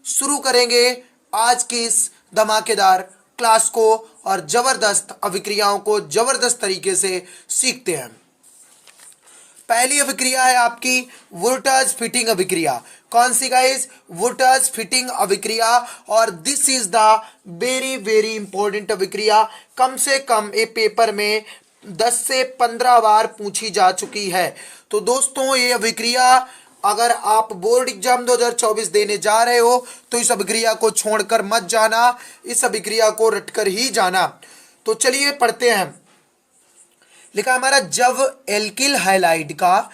शुरू करेंगे आज की इस धमाकेदार क्लास को और जबरदस्त अभिक्रियाओं को जबरदस्त तरीके से सीखते हैं। पहली अभिक्रिया है आपकी वुर्ट्ज फिटिंग अभिक्रिया। कौन सी गाइस? वुर्ट्ज फिटिंग अभिक्रिया। और this is the very very important अभिक्रिया। कम से कम ये पेपर में 10 से 15 बार पूछी जा चुकी है। तो दोस्तों ये अभिक्रिया अगर आप बोर्ड एग्जाम 2024 देने जा रहे हो तो इस अभिक्रिया को छोड़कर मत जाना, इस अभिक्रिया को रटकर ही जाना। तो चलिए पढ़ते हैं। लिखा हमारा जब एल्किल हैलाइड का,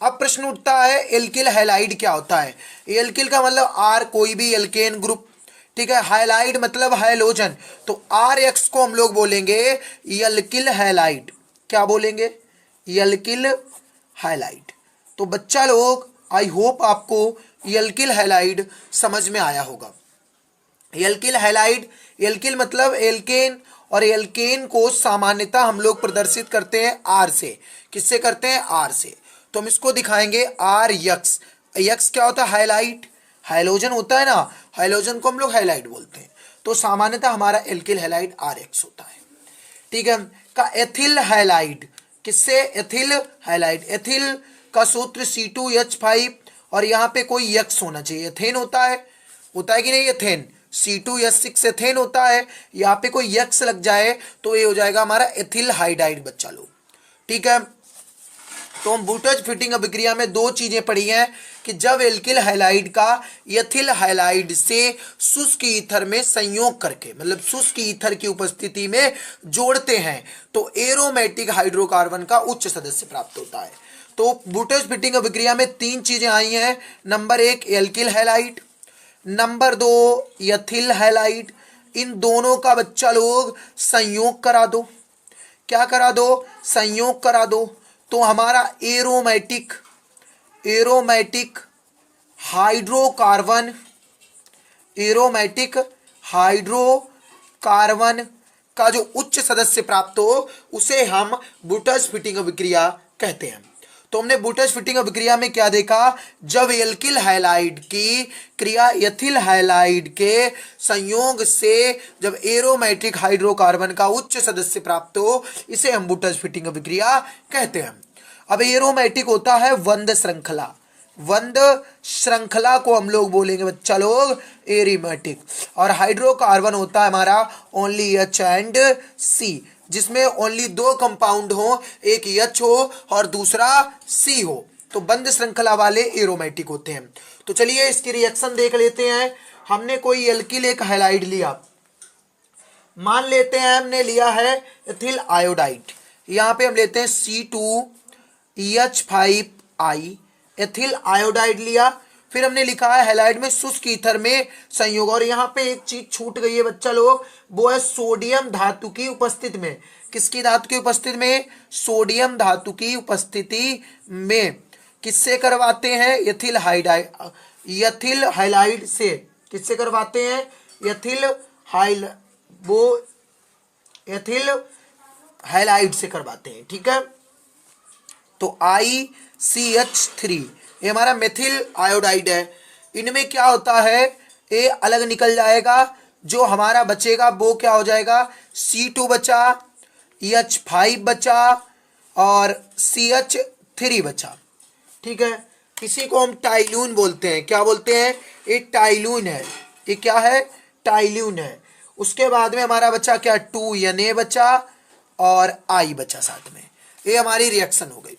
अब प्रश्न उठता है एल्किल हैलाइड क्या होता है। एल्किल का मतलब आर, कोई भी एल्केन ग्रुप, ठीक है। हैलाइड मतलब हैलोजन, तो आर एक्स को हम लोग बोलेंगे एल्किल हैलाइड। क्या बोलेंगे? Alkyl halide. तो बच्चा लोग आई होप आपको एल्किल हैलाइड समझ में आया होगा। एल्किल हैलाइड, एल्किल मतलब एल्केन, और एल्केन को सामान्यतः हम लोग प्रदर्शित करते हैं आर से। किससे करते हैं? आर से। तो हम इसको दिखाएंगे आर यक्स। यक्स क्या होता है? हाइलाइट, हाइलोजन होता है ना, हाइलोजन को हम लोग हाइलाइट बोलते हैं। तो सामान्यतः हमारा एल्किल हैलाइड आर एक्स होता है, ठीक है। का एथिल हैलाइड, किससे? Ethyl halide. एथिल का सूत्र C2H5 और यहाँ पे कोई यक्स होना चाहिए। एथेन होता है कि नहीं? एथेन C2H6 एथेन होता है, यहाँ पे कोई यक्स लग जाए तो ये हो जाएगा हमारा एथिल हाइडाइड बच्चा लोग, ठीक है। तो हम वुर्ट्ज फिटिंग अभिक्रिया में दो चीजें पढ़ी हैं कि जब एल्किल हैलाइड का एथिल हैलाइड से शुष्क ईथर में संयोग करके, मतलब शुष्क ईथर की उपस्थिति में जोड़ते हैं तो एरोमेटिक हाइड्रोकार्बन का उच्च सदस्य प्राप्त होता है। तो वुर्ट्ज फिटिंग अभिक्रिया में तीन चीजें आई हैं। Number 1 alkyl halide, number 2 ethyl halide. इन दोनों का बच्चा लोग संयोग करा दो। क्या करा दो? संयोग करा दो। तो हमारा एरोमेटिक हाइड्रोकार्बन, एरोमेटिक हाइड्रोकार्बन का जो उच्च सदस्य प्राप्त हो उसे हम वुर्ट्ज फिटिंग अभिक्रिया कहते हैं। तो हमने वुर्ट्ज फिटिंग अभिक्रिया में क्या देखा? जब एल्किल हैलाइड की क्रिया एथिल हैलाइड के संयोग से जब एरोमेटिक हाइड्रोकार्बन का उच्च सदस्य प्राप्त हो, इसे हम वुर्ट्ज फिटिंग अभिक्रिया कहते हैं। अब एरोमेटिक होता है वंद श्रृंखला, वंद श्रृंखला को हम लोग बोलेंगे बच्चा लोग एरोमेटिक। और हाइड्रोकार्बन होता है हमारा ओनली H एंड C, जिसमें ओनली दो कंपाउंड हो, एक H हो और दूसरा C हो, तो बंद श्रृंखला वाले एरोमेटिक होते हैं। तो चलिए इसकी रिएक्शन देख लेते हैं। हमने कोई एल्किल एक हैलाइड लिया, मान लेते हैं हमने लिया है एथिल आयोडाइड। यहाँ पे हम लेते हैं C2H5I, एथिल आयोडाइड लिया। फिर हमने लिखा है हैलाइड में शुष्क ईथर में संयोग, और यहाँ पे एक चीज छूट गई है बच्चा लोग, वो है सोडियम धातु की उपस्थिति में। किसकी धातु की उपस्थिति में? सोडियम धातु की उपस्थिति में। किससे करवाते हैं? एथिल हैलाइड से। किससे करवाते हैं? एथिल हैलाइड से करवाते हैं, ठीक है। तो ICH3 ये हमारा मेथिल आयोडाइड है। इनमें क्या होता है? ये अलग निकल जाएगा, जो हमारा बचेगा वो क्या हो जाएगा? C2 बचा, H5 बचा और CH3 बचा, ठीक है। इसी को हम टाइल्यून बोलते हैं। क्या बोलते हैं? ये टाइल्यून है। ये क्या है? टाइल्यून है। उसके बाद में हमारा बचा क्या? 2Na बचा और I बचा साथ में। ये हमारी रिएक्शन हो गई।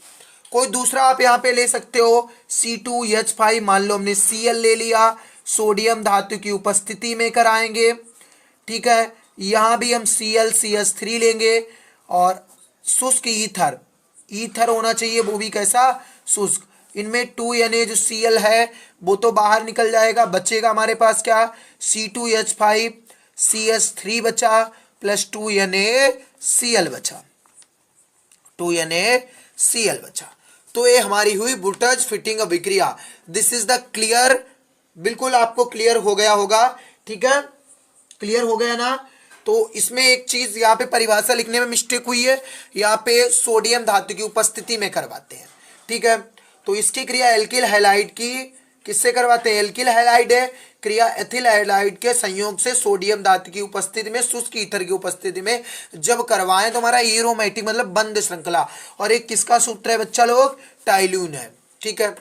कोई दूसरा आप यहाँ पे ले सकते हो, C2H5 मान लो हमने Cl ले लिया, सोडियम धातु की उपस्थिति में कराएंगे, ठीक है। यहाँ भी हम ClCH3 लेंगे और शुष्क ईथर होना चाहिए, वो भी कैसा? शुष्क। इनमें 2Na जो Cl है वो तो बाहर निकल जाएगा, बचेगा हमारे पास क्या? C2H5 CH3 बचा प्लस 2NaCl बचा, 2NaCl बचा। तो ये हमारी हुई वुर्ट्ज फिटिंग अभिक्रिया। दिस इज द क्लियर, बिल्कुल आपको क्लियर हो गया होगा, ठीक है। क्लियर हो गया ना? तो इसमें एक चीज यहाँ पे परिभाषा लिखने में मिस्टेक हुई है, यहाँ पे सोडियम धातु की उपस्थिति में करवाते हैं, ठीक है। तो इसकी क्रिया एल्किल हैलाइड की किससे करवाते हैं? एल्किल हैलाइड है, क्रिया एथिल हैलाइड के संयोग से सोडियम धातु की उपस्थिति में शुष्क ईथर की उपस्थिति में जब करवाएं तो हमारा एरोमेटिक मतलब बंद श्रृंखला। और एक किसका सूत्र है बच्चा लोग? टाइलून है। ठीक है,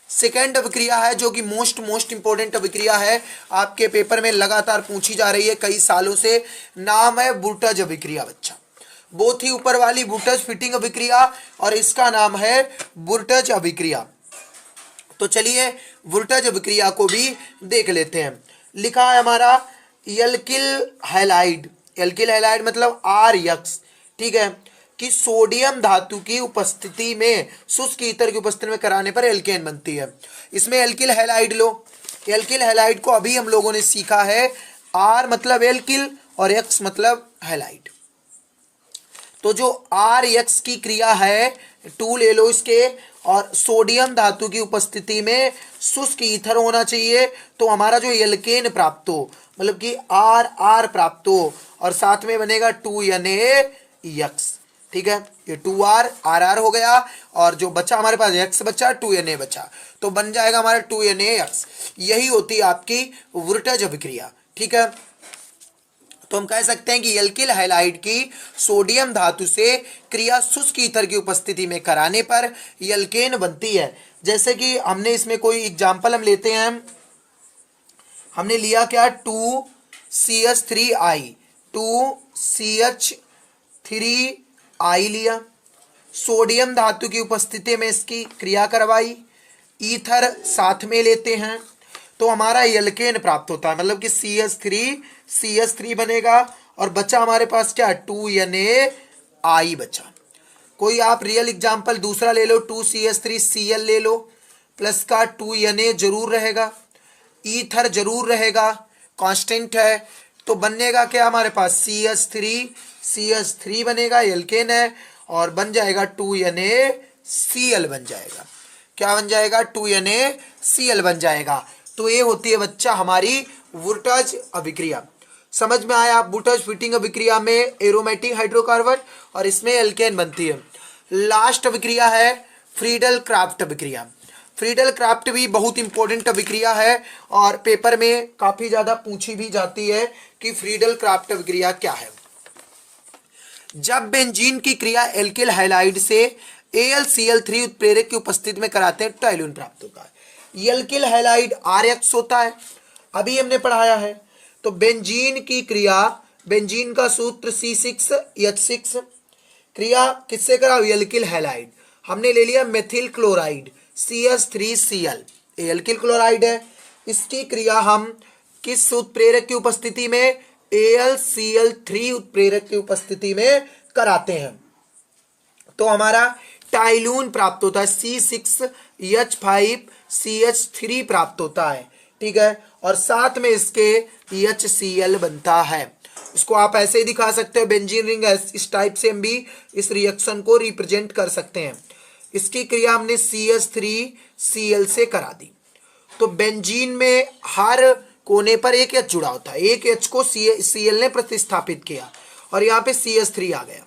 सेकेंड अभिक्रिया है जो कि मोस्ट इंपोर्टेंट अभिक्रिया है, आपके पेपर में लगातार पूछी जा रही है कई सालों से, नाम है वुल्टज अभिक्रिया बच्चा। बहुत ही ऊपर वाली वुल्टज फिटिंग अभिक्रिया और इसका नाम है वुल्टज अभिक्रिया। तो चलिए वुल्टज अभिक्रिया को भी देख लेते हैं। लिखा है हमारा एल्किल हैलाइड, एल्किल हैलाइड मतलब RX, ठीक है, कि सोडियम धातु की उपस्थिति में शुष्क ईथर की उपस्थिति में कराने पर एल्केन बनती है। इसमें एल्किल हैलाइड लो, एल्किल हैलाइड को अभी हम लोगों ने सीखा है, R मतलब एल्किल और X मतलब हैलाइड। तो जो RX की क्रिया है 2 ले लो इसके, और सोडियम धातु की उपस्थिति में शुष्क ईथर होना चाहिए, तो हमारा जो एल्केन प्राप्त हो मतलब कि RR प्राप्त हो, और साथ में बनेगा 2NaX। ठीक है, ये 2R RR हो गया, और जो बचा हमारे पास X बचा 2Na बचा, तो बन जाएगा हमारा 2NaX। यही होती है आपकी वुल्टज अभिक्रिया। ठीक है, तो हम कह सकते हैं कि एल्किल हैलाइड की सोडियम धातु से क्रिया शुष्क ईथर की उपस्थिति में कराने पर एल्केन बनती है। जैसे कि हमने इसमें कोई एग्जांपल हम लेते हैं, हमने लिया क्या? 2CH3I, 2CH3I लिया, सोडियम धातु की उपस्थिति में इसकी क्रिया करवाई, ईथर साथ में लेते हैं, तो हमारा एल्केन प्राप्त होता है, मतलब कि CH3 बनेगा, और बचा हमारे पास क्या? 2NaI बचा। कोई आप रियल एग्जांपल दूसरा ले लो, 2CH3Cl ले लो, प्लस का 2Na जरूर रहेगा, ईथर जरूर रहेगा, कांस्टेंट है, तो बनेगा क्या हमारे पास? CH3 बनेगा, एल्केन है, और बन जाएगा 2NaCl बन जाएगा। क्या बन जाएगा? 2NaCl बन जाएगा। तो ये होती है बच्चा हमारी वुल्टज अभिक्रिया। समझ में आया? आप वुल्टज फिटिंग अभिक्रिया में एरोमेटिक हाइड्रोकार्बन और इसमें एल्केन बनती है। लास्ट अभिक्रिया है फ्रीडल क्राफ्ट अभिक्रिया। फ्रीडल क्राफ्ट भी बहुत इंपॉर्टेंट अभिक्रिया है और पेपर में काफी ज्यादा पूछी भी जाती है कि फ्रीडल क्राफ्ट अभिक्रिया क्या है। जब बेंजीन की क्रिया एल्किल हैलाइड से AlCl3 उत्प्रेरक की उपस्थिति में कराते हैं, टाइलून प्राप्त होता है। एल्किल हैलाइड RX होता है, अभी हमने पढ़ाया है। तो बेंजीन की क्रिया, बेंजीन का सूत्र C6H6, क्रिया किससे करा? Alkyl halide. हमने ले लिया methyl chloride CH3Cl, alkyl chloride है, इसकी क्रिया हम किस उत्प्रेरक की उपस्थिति में? AlCl3 उत्प्रेरक की उपस्थिति में कराते हैं, तो हमारा टाइलून प्राप्त होता है, C6H5CH3 प्राप्त होता है। ठीक है, और साथ में इसके HCl बनता है। इसको आप ऐसे ही दिखा सकते हो, बेंजीन रिंग, इस टाइप से हम भी इस रिएक्शन को रिप्रेजेंट कर सकते हैं। इसकी क्रिया हमने CH3Cl से करा दी, तो बेंजीन में हर कोने पर एक H जुड़ा होता है, एक H को Cl ने प्रतिस्थापित किया और यहाँ पे CH3 आ गया,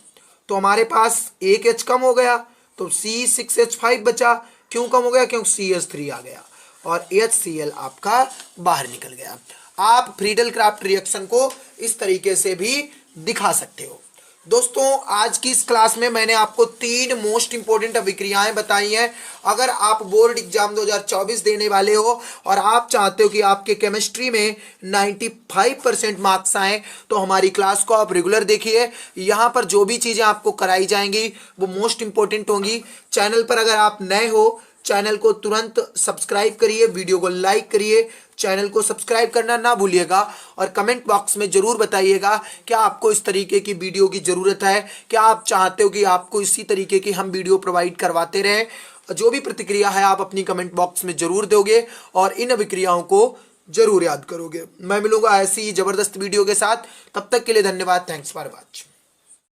तो हमारे पास एक H कम हो गया, तो C6H5 बचा। क्यों कम हो गया? क्योंकि CH3 आ गया और HCl आपका बाहर निकल गया। आप फ्रीडल क्राफ्ट रिएक्शन को इस तरीके से भी दिखा सकते हो। दोस्तों, आज की इस क्लास में मैंने आपको 3 मोस्ट इंपोर्टेंट अभिक्रियाएं बताई हैं। अगर आप बोर्ड एग्जाम 2024 देने वाले हो और आप चाहते हो कि आपके केमिस्ट्री में 95% मार्क्स आए, तो हमारी क्लास को आप रेगुलर देखिए। यहाँ पर जो भी चीज़ें आपको कराई जाएंगी वो मोस्ट इंपोर्टेंट होंगी। चैनल पर अगर आप नए हो, चैनल को तुरंत सब्सक्राइब करिए, वीडियो को लाइक करिए, चैनल को सब्सक्राइब करना ना भूलिएगा और कमेंट बॉक्स में जरूर बताइएगा क्या आपको इस तरीके की वीडियो की ज़रूरत है, क्या आप चाहते हो कि आपको इसी तरीके की हम वीडियो प्रोवाइड करवाते रहें। जो भी प्रतिक्रिया है आप अपनी कमेंट बॉक्स में जरूर दोगे और इन अभिक्रियाओं को जरूर याद करोगे। मैं मिलूंगा ऐसी ज़बरदस्त वीडियो के साथ, तब तक के लिए धन्यवाद। Thanks for watching.